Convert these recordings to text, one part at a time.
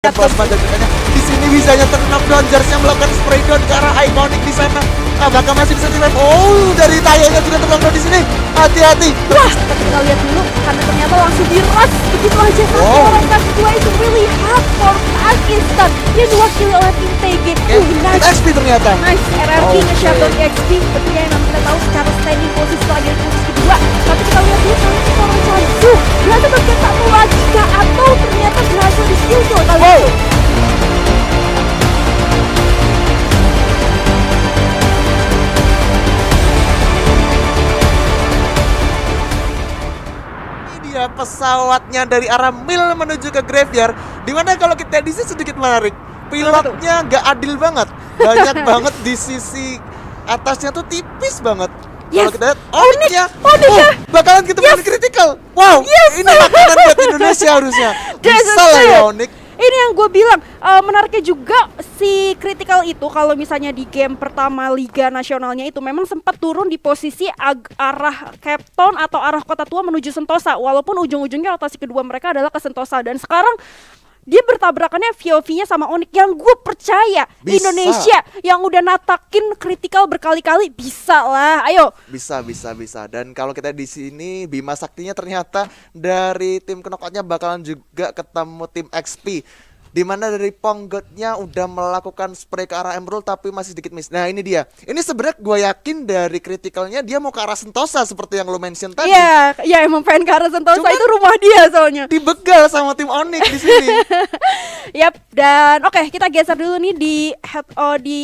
ke plasma jajakannya. Di sini bisanya knockdown, Jarsnya melakukan spray down ke arah Iconic di sana. Apakah masih bisa di-rev? Oh, dari Tayonya juga terlockdown di sini. Hati-hati. Wah, kita lihat dulu karena ternyata langsung diras begitu aja satu orang dan kedua itu really hard for fast instant. Dia diwakili oleh tim TG. Nice. XP ternyata. Nice, RRQ nge-shutdown EXP. Tentunya yang kita tahu secara standing posisi lagi di posisi kedua. Tapi kita lihat dulu ternyata orang Chansu berhasil tercetak satu lagi kah? Atau ternyata berhasil di skill kill kali itu. Ini dia pesawatnya dari arah Mill menuju ke Graveyard. Dimana kalau kita di sini sedikit menarik, pilotnya nggak adil banget. Banyak banget di sisi atasnya tuh tipis banget. Kalau kita lihat Onyx-nya, bakalan kita main critical. Wow, ini makanan buat Indonesia harusnya. Bisa lah ya Onyx. Ini yang gue bilang, menariknya juga si critical itu kalau misalnya di game pertama Liga Nasionalnya itu memang sempat turun di posisi arah Cape Town atau arah Kota Tua menuju Sentosa. Walaupun ujung-ujungnya rotasi kedua mereka adalah ke Sentosa. Dan sekarang dia bertabrakannya VOV-nya sama Onyx yang gue percaya Bisa. Indonesia yang udah natakin critical berkali-kali bisa lah. Ayo. Bisa. Dan kalau kita di sini Bima Saktinya ternyata dari tim Knockout-nya bakalan juga ketemu tim XP. Dimana dari Ponggotnya udah melakukan spray ke arah Emerald tapi masih sedikit miss. Nah ini dia. Ini sebenarnya gue yakin dari critical-nya dia mau ke arah Sentosa seperti yang lo mention tadi. Iya emang pengen ke arah Sentosa. Cuman itu rumah dia soalnya. Dibegal sama tim Onyx di sini. Yap, dan oke, kita geser dulu nih di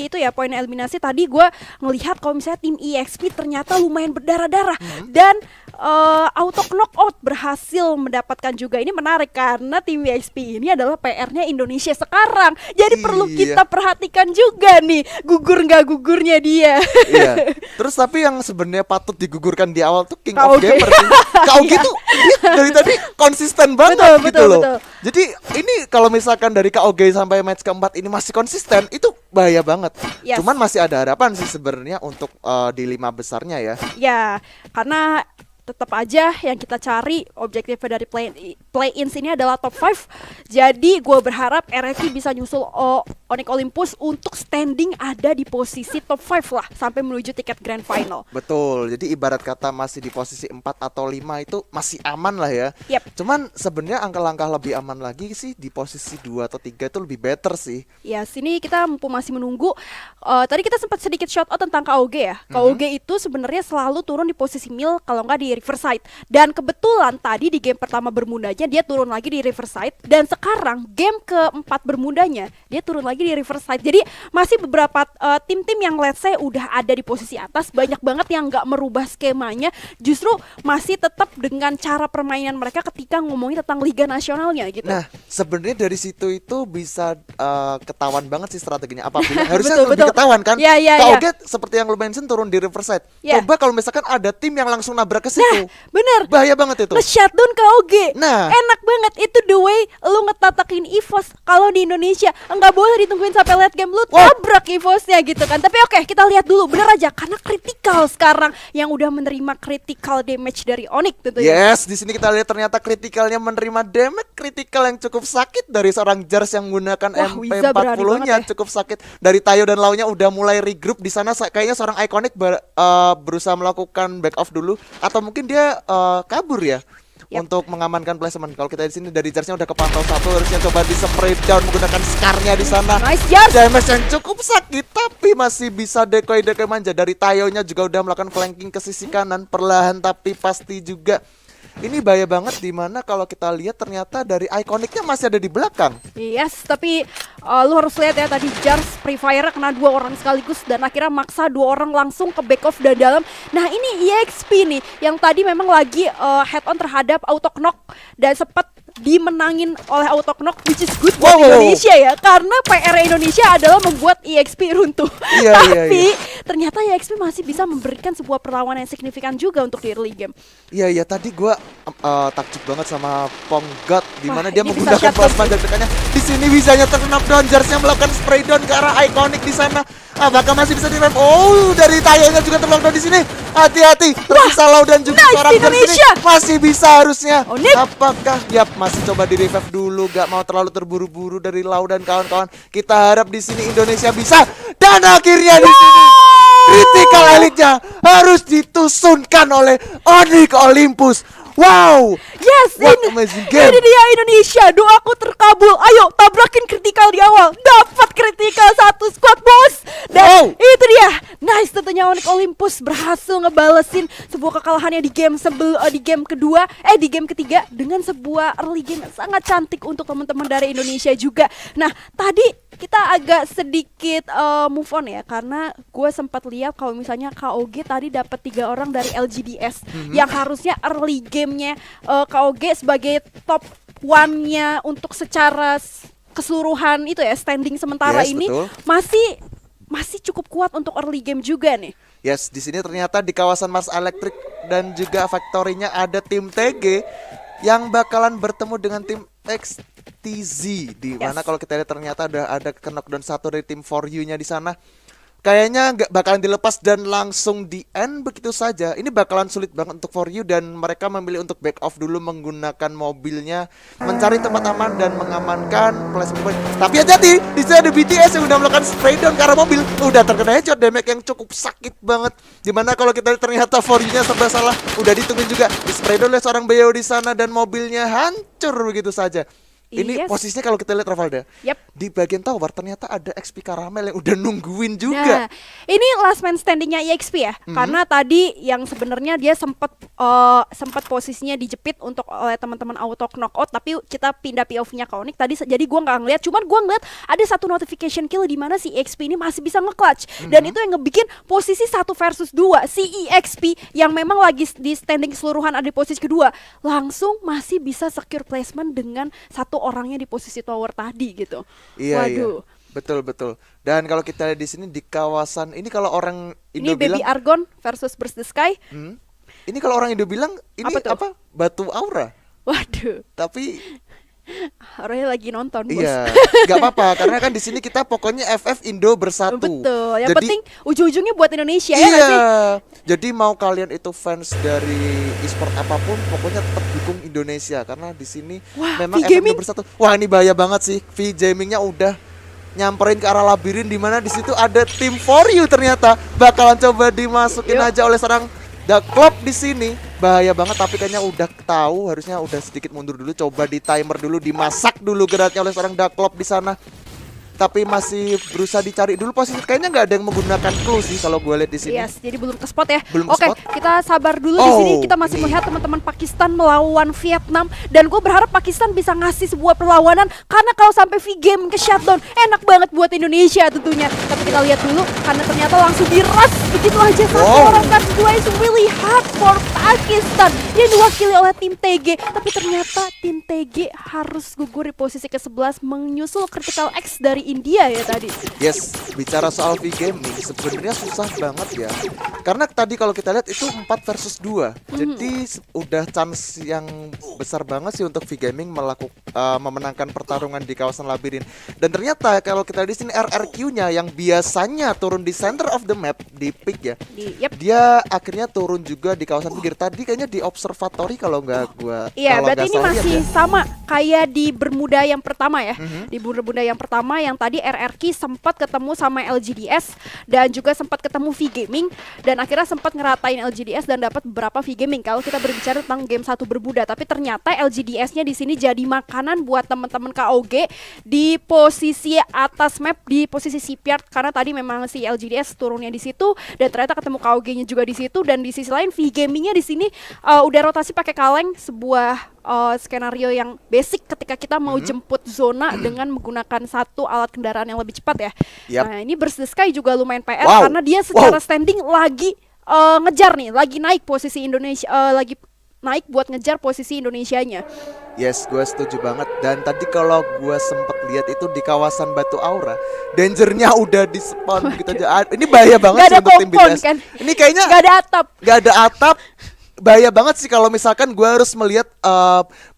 itu ya poin eliminasi. Tadi gue ngelihat kalau misalnya tim EXP ternyata lumayan berdarah-darah dan auto knockout berhasil mendapatkan juga. Ini menarik karena tim EXP ini adalah PR-nya Indonesia sekarang. Jadi perlu kita perhatikan juga nih gugur nggak gugurnya dia. Iya. Terus tapi yang sebenarnya patut digugurkan di awal tuh King of Gamer sih. KOG tuh dia dari tadi konsisten banget gitu loh. Jadi ini kalau misalkan dari KOG sampai match keempat ini masih konsisten, itu bahaya banget. Cuman masih ada harapan sih sebenarnya untuk di 5 besarnya ya. Ya, karena tetap aja yang kita cari objektifnya dari play-ins ini adalah top 5. Jadi gue berharap RFC bisa nyusul Onyx Olympus untuk standing ada di posisi top 5 lah sampai menuju tiket grand final. Betul. Jadi ibarat kata masih di posisi 4 atau 5 itu masih aman lah ya. Cuman sebenarnya langkah lebih aman lagi sih di posisi 2 atau 3 itu lebih better sih. Ya, sini kita mumpung masih menunggu. Tadi kita sempat sedikit shout out tentang KOG ya. KOG itu sebenarnya selalu turun di posisi mill kalau nggak di Riverside. Dan kebetulan tadi di game pertama Bermudanya dia turun lagi di Riverside. Dan sekarang game keempat Bermudanya dia turun lagi di Riverside. Jadi masih beberapa tim-tim yang let's say udah ada di posisi atas, banyak banget yang nggak merubah skemanya, justru masih tetap dengan cara permainan mereka ketika ngomongin tentang Liga Nasionalnya gitu. Nah sebenarnya dari situ itu bisa ketahuan banget sih strateginya apabila harusnya lebih ketahuan kan. KOG seperti yang lu mention turun di Riverside. Coba kalau misalkan ada tim yang langsung nabrak ke situ. Bener, bahaya banget itu. Nge-shutdown KOG. Enak banget. Itu the way lu ngetatakin EVOS. Kalau di Indonesia nggak boleh ditungguin sampai late game, lu tabrak EVOS-nya gitu kan. Tapi oke, kita lihat dulu. Bener aja karena critical sekarang yang udah menerima critical damage dari Onyx tentunya. Yes, di sini kita lihat ternyata criticalnya menerima damage critical yang cukup sakit dari seorang Jars yang menggunakan MP40-nya cukup sakit. Dari Tayo dan Launya udah mulai regroup di sana. Kayaknya seorang Iconic berusaha melakukan back off dulu atau mungkin dia kabur ya untuk mengamankan placement. Kalau kita di sini dari Jarsnya udah kepantau satu, harusnya coba di spray down menggunakan Scar-nya di sana. Nice Jars. Damage yang cukup sakit tapi masih bisa decoy manja. Dari Tayonya juga udah melakukan flanking ke sisi kanan perlahan tapi pasti juga. Ini bahaya banget dimana kalau kita lihat ternyata dari Iconic-nya masih ada di belakang. Yes, tapi lu harus lihat ya tadi Jars Free Fire kena 2 orang sekaligus dan akhirnya maksa 2 orang langsung ke back off dan dalam. Nah ini EXP nih yang tadi memang lagi head on terhadap auto knock dan sempat dimenangin oleh auto knock, which is good buat Indonesia ya, karena PR Indonesia adalah membuat EXP runtuh. Tapi ternyata EXP masih bisa memberikan sebuah perlawanan yang signifikan juga untuk di early game. Iya tadi gua takjub banget sama Ponggod di mana dia ini menggunakan plasma dekat-dekatnya. Di sini bisanya knockdown, Jarsnya melakukan spray down ke arah Iconic di sana. Apakah masih bisa di-rev? Oh, dari Tayonya juga terlockdown di sini. Hati-hati, tersisa Lau dan juga nice, seorang Jars ini masih bisa harusnya. Onyx. Apakah? Yap, masih coba di-revive dulu, gak mau terlalu terburu-buru dari Lau dan kawan-kawan. Kita harap di sini Indonesia bisa. Dan akhirnya di sini critical elite-nya harus ditusunkan oleh Onyx Olympus. Wow, yes, what amazing game. Ini dia Indonesia, doaku terkabul. Ayo tabrakin kritikal di awal, dapat kritikal satu squad bos. Dan itu dia, nice, tentunya Onyx Olympus berhasil ngebalesin sebuah kekalahannya di game di game ketiga dengan sebuah early game yang sangat cantik untuk teman-teman dari Indonesia juga. Nah tadi kita agak sedikit move on ya, karena gue sempat lihat kalau misalnya KOG tadi dapat 3 orang dari LGDS yang harusnya early gamenya KOG sebagai top one-nya untuk secara keseluruhan itu ya, standing sementara ini betul. masih cukup kuat untuk early game juga nih. Yes, di sini ternyata di kawasan Mars Electric dan juga Factory-nya ada tim TG yang bakalan bertemu dengan tim XTZ, di mana kalau kita lihat ternyata ada knockdown satu dari tim For You-nya di sana. Kayaknya nggak bakalan dilepas dan langsung di end begitu saja. Ini bakalan sulit banget untuk For You dan mereka memilih untuk back off dulu menggunakan mobilnya, mencari tempat aman dan mengamankan placement point. Tapi hati-hati, di sini ada BTS yang udah melakukan spray down ke arah mobil. Udah terkena headshot, damage yang cukup sakit banget. Dimana kalau kita lihat ternyata For You-nya serba salah, udah ditungguin juga di spray down oleh seorang BO di sana dan mobilnya hancur begitu saja. Ini posisinya kalau kita lihat Ravalda, di bagian tower ternyata ada XP Caramel yang udah nungguin juga. Nah, ini last man standingnya EXP ya, karena tadi yang sebenarnya dia sempat posisinya dijepit untuk oleh teman-teman auto knockout, tapi kita pindah POV-nya ke Onyx tadi, jadi gua nggak ngeliat, cuman gua ngeliat ada satu notification kill di mana si EXP ini masih bisa nge-clutch, dan itu yang ngebikin posisi 1 versus 2 si EXP yang memang lagi di standing keseluruhan ada di posisi kedua, langsung masih bisa secure placement dengan satu orangnya di posisi tower tadi gitu. Iya, waduh. Betul. Dan kalau kita lihat di sini di kawasan ini, kalau orang Indo ini Baby bilang Argon versus Burst the Sky. Ini kalau orang Indo bilang ini apa? Batu aura. Waduh. Tapi orangnya lagi nonton, bos. iya, nggak apa-apa karena kan di sini kita pokoknya FF Indo bersatu. Betul. Yang jadi, penting ujung-ujungnya buat Indonesia iya, ya nggak sih? Jadi mau kalian itu fans dari e-sport apapun, pokoknya tetap dukung Indonesia karena di sini memang FF Indo bersatu. Wah, ini bahaya banget sih. V-Gamingnya udah nyamperin ke arah labirin di mana di situ ada tim For You ternyata bakalan coba dimasukin aja oleh seorang The Club di sini. Bahaya banget, tapi kayaknya udah tahu, harusnya udah sedikit mundur dulu, coba di timer dulu, dimasak dulu geraknya oleh seorang The Club di sana. Tapi masih berusaha dicari dulu posisi, kayaknya nggak ada yang menggunakan clue sih kalau gue lihat di sini. Yes, jadi belum ke spot ya. Belum Oke, spot. kita sabar dulu di sini. Kita masih melihat teman-teman Pakistan melawan Vietnam, dan gue berharap Pakistan bisa ngasih sebuah perlawanan karena kalau sampai V-Game ke shutdown enak banget buat Indonesia tentunya. Tapi kita lihat dulu karena ternyata langsung diras begitu aja satu orang kan. Dua is really hard for Pakistan yang diwakili oleh tim TG, tapi ternyata tim TG harus gugur di posisi ke-11 menyusul Critical X dari India ya tadi. Yes, bicara soal V-Gaming sebenarnya susah banget ya. Karena tadi kalau kita lihat itu 4 versus 2. Jadi udah chance yang besar banget sih untuk V-Gaming memenangkan pertarungan di kawasan labirin. Dan ternyata kalau kita lihat di sini RRQ-nya yang biasanya turun di center of the map di peak ya. Dia akhirnya turun juga di kawasan pinggir. Tadi kayaknya di observatory kalau nggak gua. Iya, berarti ini masih sama kayak di Bermuda yang pertama ya. Di Bermuda yang pertama yang tadi RRQ sempat ketemu sama LGDS dan juga sempat ketemu V-Gaming dan akhirnya sempat ngeratain LGDS dan dapat beberapa V-Gaming kalau kita berbicara tentang game 1 Bermuda. Tapi ternyata LGDS-nya di sini jadi makanan buat teman-teman KOG di posisi atas map, di posisi shipyard, karena tadi memang si LGDS turunnya di situ dan ternyata ketemu KOG-nya juga di situ. Dan di sisi lain V-Gaming-nya di sini udah rotasi pakai kaleng, sebuah skenario yang basic ketika kita mau jemput zona dengan menggunakan satu alat kendaraan yang lebih cepat ya. Nah ini Burst the Sky juga lumayan PR karena dia secara standing lagi ngejar nih, lagi naik posisi Indonesia, lagi naik buat ngejar posisi Indonesianya. Yes, gue setuju banget. Dan tadi kalau gue sempet lihat itu di kawasan Batu Aura, dangernya udah di spawn gitu aja. Ini bahaya banget Gak sih ada untuk tim kompon BTS. kan? Ini kayaknya Gak ada atap. gak ada atap. Bahaya banget sih kalau misalkan gue harus melihat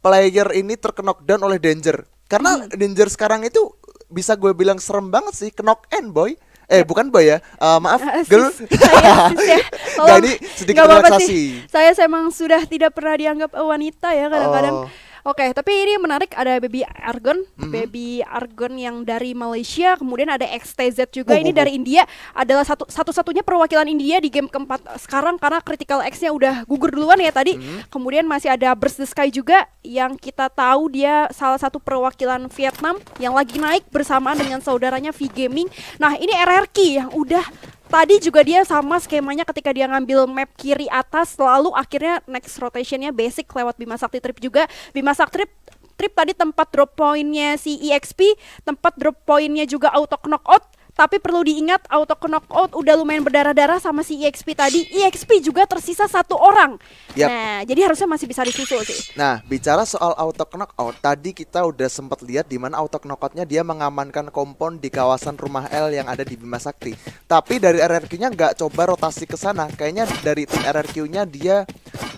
player ini terknockdown oleh danger. Karena danger sekarang itu bisa gue bilang serem banget sih, knock end boy. Bukan boy ya, maaf, girl. Saya sis ya. Nggak, ini sedikit Nggak apa-apa relaksasi. sih. Saya emang sudah tidak pernah dianggap wanita ya kadang-kadang. Oh. Oke, tapi ini menarik, ada Baby Argon, Baby Argon yang dari Malaysia, kemudian ada XTZ juga, ini dari India, adalah satu-satunya perwakilan India di game keempat sekarang karena Critical X-nya udah gugur duluan ya tadi. Kemudian masih ada Burst the Sky juga yang kita tahu dia salah satu perwakilan Vietnam yang lagi naik bersamaan dengan saudaranya V Gaming. Nah, ini RRQ yang udah tadi juga dia sama skemanya ketika dia ngambil map kiri atas, lalu akhirnya next rotationnya basic lewat Bima Sakti Trip juga. Bima Sakti Trip tadi tempat drop pointnya si EXP, tempat drop pointnya juga auto knockout. Tapi perlu diingat auto knockout udah lumayan berdarah-darah sama si EXP tadi. EXP juga tersisa 1 orang. Yap. Nah, jadi harusnya masih bisa disusul sih. Nah, bicara soal auto knockout, tadi kita udah sempat lihat di mana auto knockoutnya dia mengamankan kompon di kawasan rumah L yang ada di Bima Sakti. Tapi dari RRQ-nya nggak coba rotasi ke sana. Kayaknya dari tim RRQ-nya dia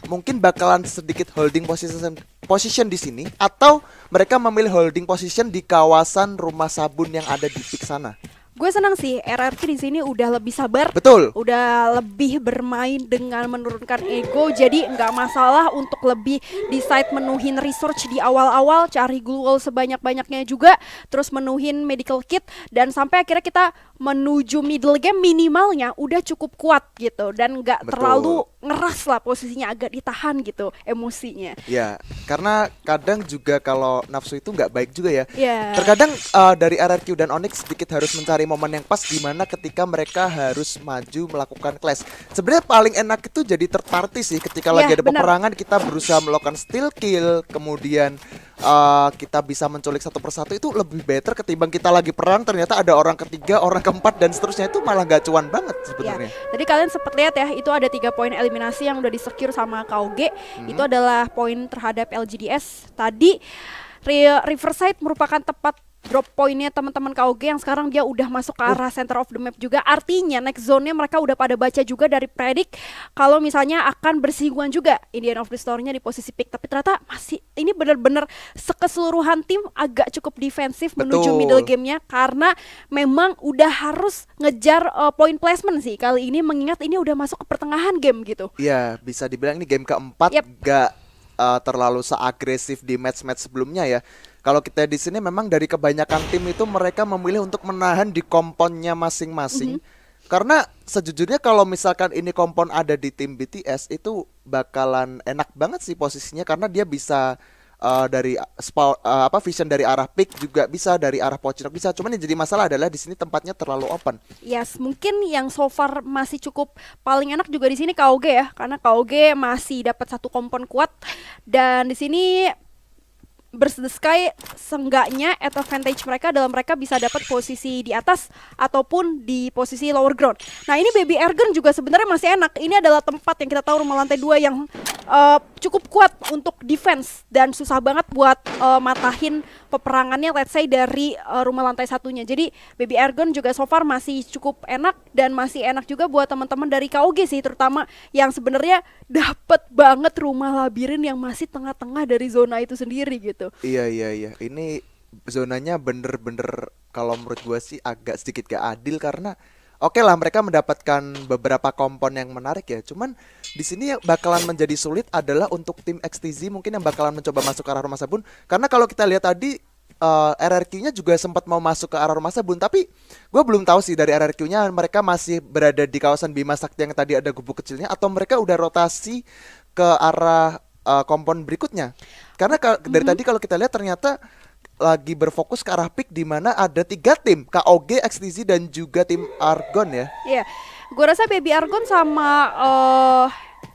mungkin bakalan sedikit holding position di sini, atau mereka memilih holding position di kawasan rumah sabun yang ada di pik sana. Gue senang sih RRQ di sini udah lebih sabar. Betul. Udah lebih bermain dengan menurunkan ego, jadi nggak masalah untuk lebih decide menuhin research di awal-awal, cari glue wall sebanyak-banyaknya juga, terus menuhin medical kit, dan sampai akhirnya kita menuju middle game minimalnya udah cukup kuat gitu, dan nggak terlalu ngeras lah, posisinya agak ditahan gitu emosinya. Ya, karena kadang juga kalau nafsu itu nggak baik juga ya. Yeah. Terkadang dari RRQ dan Onyx sedikit harus mencari momen yang pas di mana ketika mereka harus maju melakukan clash. Sebenarnya paling enak itu jadi third party sih, ketika lagi ada peperangan kita berusaha melakukan steal kill, kemudian kita bisa menculik satu persatu, itu lebih better ketimbang kita lagi perang ternyata ada orang ketiga, orang keempat dan seterusnya, itu malah gak cuan banget sebenarnya. Ya, tadi kalian sempat lihat ya, itu ada 3 poin eliminasi yang udah di-secure sama KOG. Itu adalah poin terhadap LGDS. Tadi Riverside merupakan tempat drop pointnya teman-teman KOG yang sekarang dia udah masuk ke arah center of the map juga. Artinya next zone-nya mereka udah pada baca juga dari predik kalau misalnya akan bersinggungan juga Indian of the Story-nya di posisi pick. Tapi ternyata masih ini benar-benar sekeseluruhan tim agak cukup defensif menuju middle game-nya, karena memang udah harus ngejar point placement sih kali ini, mengingat ini udah masuk ke pertengahan game gitu. Iya, bisa dibilang ini game keempat. Gak terlalu seagresif di match-match sebelumnya ya. Kalau kita di sini memang dari kebanyakan tim itu mereka memilih untuk menahan di komponnya masing-masing. Karena sejujurnya kalau misalkan ini kompon ada di tim BTS itu bakalan enak banget sih posisinya, karena dia bisa dari vision dari arah pick juga bisa, dari arah Pochinok bisa. Cuman yang jadi masalah adalah di sini tempatnya terlalu open. Yes, mungkin yang so far masih cukup paling enak juga di sini KOG ya, karena KOG masih dapat 1 kompon kuat, dan di sini Burst the Sky seenggaknya advantage mereka dalam mereka bisa dapat posisi di atas ataupun di posisi lower ground. Nah, ini Baby Argon juga sebenarnya masih enak. Ini adalah tempat yang kita tahu rumah lantai 2 yang cukup kuat untuk defense dan susah banget buat matahin peperangannya, let's say dari rumah lantai 1-nya. Jadi Baby Argon juga so far masih cukup enak, dan masih enak juga buat teman-teman dari KOG sih, terutama yang sebenarnya dapat banget rumah labirin yang masih tengah-tengah dari zona itu sendiri gitu. Iya. Ini zonanya bener-bener kalau menurut gue sih agak sedikit gak adil, karena oke lah mereka mendapatkan beberapa kompon yang menarik ya. Cuman di sini yang bakalan menjadi sulit adalah untuk tim XTZ mungkin yang bakalan mencoba masuk ke arah rumah sabun. Karena kalau kita lihat tadi RRQ-nya juga sempat mau masuk ke arah rumah sabun, tapi gue belum tahu sih dari RRQ-nya mereka masih berada di kawasan Bima Sakti yang tadi ada gubuk kecilnya, atau mereka udah rotasi ke arah kompon berikutnya. Karena dari tadi kalau kita lihat ternyata lagi berfokus ke arah pick, di mana ada 3 tim, KOG, XTZ dan juga tim Argon ya. Iya, gue rasa Baby Argon sama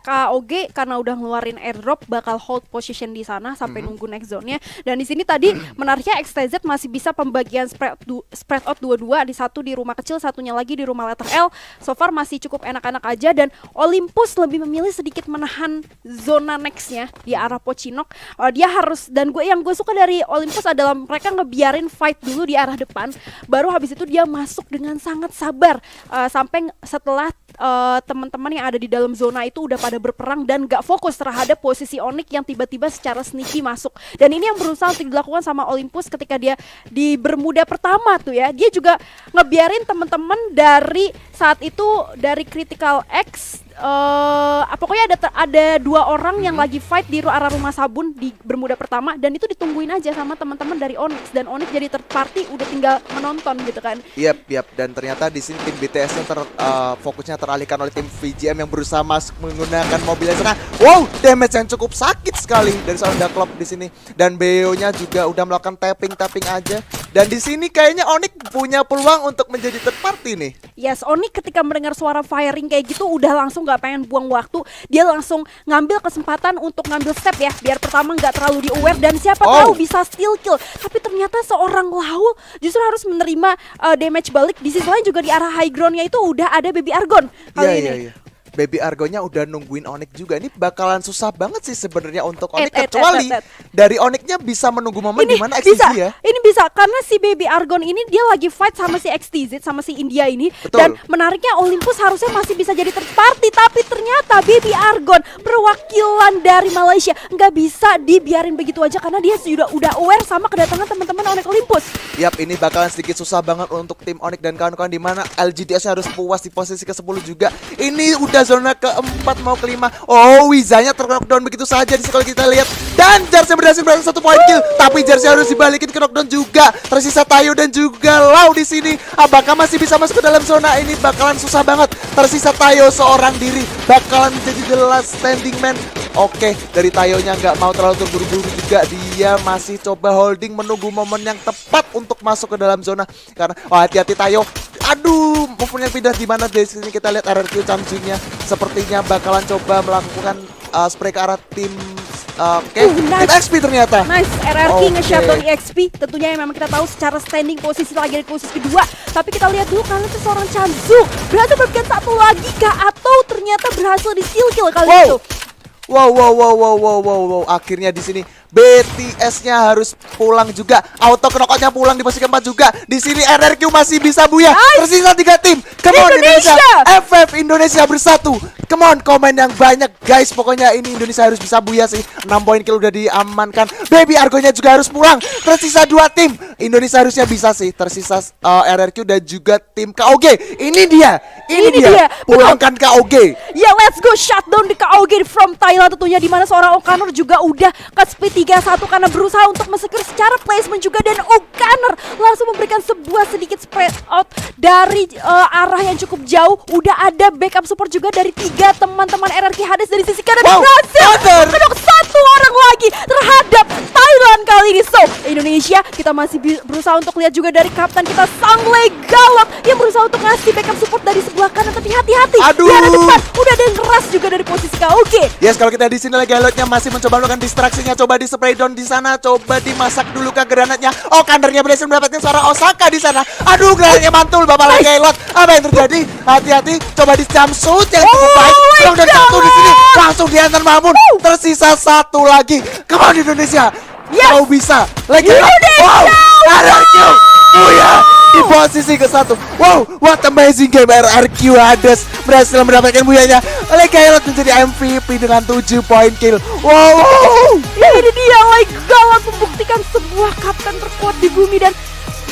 KOG karena udah ngeluarin airdrop bakal hold position di sana sampai nunggu next zone-nya. Dan di sini tadi menariknya XTZ masih bisa pembagian spread out 2-2, di satu di rumah kecil, satunya lagi di rumah letter L. So far masih cukup enak-enak aja, dan Olympus lebih memilih sedikit menahan zona next-nya di arah Pochinok. Dia harus, dan yang gue suka dari Olympus adalah mereka ngebiarin fight dulu di arah depan, baru habis itu dia masuk dengan sangat sabar sampai setelah teman-teman yang ada di dalam zona itu udah pada berperang dan gak fokus terhadap posisi Onyx yang tiba-tiba secara sneaky masuk. Dan ini yang berusaha untuk dilakukan sama Olympus ketika dia di Bermuda pertama tuh ya. Dia juga ngebiarin teman-teman dari saat itu dari Critical X, pokoknya ada 2 orang yang lagi fight di arah rumah sabun di Bermuda pertama, dan itu ditungguin aja sama teman-teman dari Onyx, dan Onyx jadi third party udah tinggal menonton gitu kan. Yap, dan ternyata di sini tim BTS-nya fokusnya teralihkan oleh tim VGM yang berusaha masuk menggunakan mobilnya sana. Wow, damage yang cukup sakit sekali dari seorang Daklop di sini, dan BO-nya juga udah melakukan tapping aja. Dan di sini kayaknya Onyx punya peluang untuk menjadi third party nih. Yes, Onyx ketika mendengar suara firing kayak gitu udah langsung gak pengen buang waktu. Dia langsung ngambil kesempatan untuk ngambil step ya, biar pertama gak terlalu di aware dan siapa tahu bisa steal kill. Tapi ternyata seorang Laul justru harus menerima damage balik. Di sisi lain juga di arah high ground-nya itu udah ada Baby Argon kali ini. Iya. Baby Argonya udah nungguin Onyx juga. Ini bakalan susah banget sih sebenarnya untuk Onyx, kecuali dari Onyxnya bisa menunggu momen di mana XTZ ya. Ini bisa karena si Baby Argon ini dia lagi fight sama si XTZ, sama si India ini. Betul. Dan menariknya Olympus harusnya masih bisa jadi third party, tapi ternyata Baby Argon perwakilan dari Malaysia nggak bisa dibiarin begitu aja karena dia udah aware sama kedatangan teman-teman Onyx Olympus. Yap, ini bakalan sedikit susah banget untuk tim Onyx dan kawan-kawan, di mana LGDS harus puas di posisi ke-10 juga. Ini udah zona ke-4 mau ke-5. Oh, Wizanya ter-knockdown begitu saja di kalau kita lihat. Dan Jersey berhasil 1 point kill, tapi Jersey harus dibalikin ke knockdown juga. Tersisa Tayo dan juga Lau di sini. Apakah masih bisa masuk ke dalam zona ini? Bakalan susah banget. Tersisa Tayo seorang diri, bakalan menjadi the last standing man. Oke, dari Tayonya nggak mau terlalu terburu-buru juga. Dia masih coba holding, menunggu momen yang tepat untuk masuk ke dalam zona. Karena hati-hati Tayo. Aduh, movement yang pindah di mana? Dari sini kita lihat RRQ Champion-nya sepertinya bakalan coba melakukan spray ke arah tim nice. Tim XP ternyata. Nice, RRQ nge-shutdown EXP. Tentunya yang memang kita tahu secara standing posisi lagi di posisi kedua. Tapi kita lihat dulu karena itu seorang Chanzu berhasil memberikan 1 lagi kah, atau ternyata berhasil di steal kill kali itu. Wow. Akhirnya di sini BTS-nya harus pulang juga. Auto knockout-nya pulang di posisi keempat juga. Di sini RRQ masih bisa buya. Tersisa 3 tim. Come on Indonesia. FF Indonesia bersatu. Come on, komen yang banyak guys. Pokoknya ini Indonesia harus bisa buya sih. 6 poin kill udah diamankan. Baby Argonya juga harus pulang. Tersisa 2 tim. Indonesia harusnya bisa sih. Tersisa RRQ dan juga tim KOG. Ini dia. Pulangkan KOG. Ya, let's go shutdown di KOG from Thailand tentunya, di mana seorang O'Connor juga udah ke speed 3-1 karena berusaha untuk mesecure secara placement juga, dan O'Connor langsung memberikan sebuah sedikit spread out dari arah yang cukup jauh. Udah ada backup support juga dari 3 teman-teman RRQ Hades dari sisi kanan. Berhasil menok 1 orang lagi terhadap Thailand kali ini. So, Indonesia kita masih berusaha untuk lihat juga dari kapten kita Sangley Galak yang berusaha untuk ngasih backup support dari sebelah kanan, tapi hati-hati di arah depan udah ada yang keras juga dari posisi KOG. Yes, kalau kita di sini lagi Galaknya masih mencoba melakukan distraksinya, coba di spray down di sana, coba dimasak dulu ke granatnya. Oh, kandernya berhasil mendapatkan seorang Osaka di sana. Aduh, granatnya mantul, Bapak lagi Galak. Apa yang terjadi? Hati-hati, coba di jump shoot yang cukup baik. Dan 1 di sini langsung diantar Mamun. Tersisa 1 lagi. Come on Indonesia. Kau bisa. Lagi Wow, RRQ. Oh ya, di posisi ke-1. Wow, what amazing game. RRQ Hades berhasil mendapatkan buyanya. Legailot menjadi MVP dengan 7 poin kill. Wow. Ya, ini dia Legailot membuktikan sebuah kapten terkuat di bumi. Dan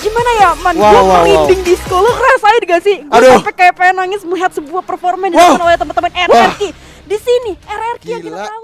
gimana ya man, gue merinding di sekolah. Lo ngerasain gak sih? Gue sampai kayak pengen nangis melihat sebuah performa yang dilakukan oleh teman-teman RRQ. Di sini RRQ yang kita tahu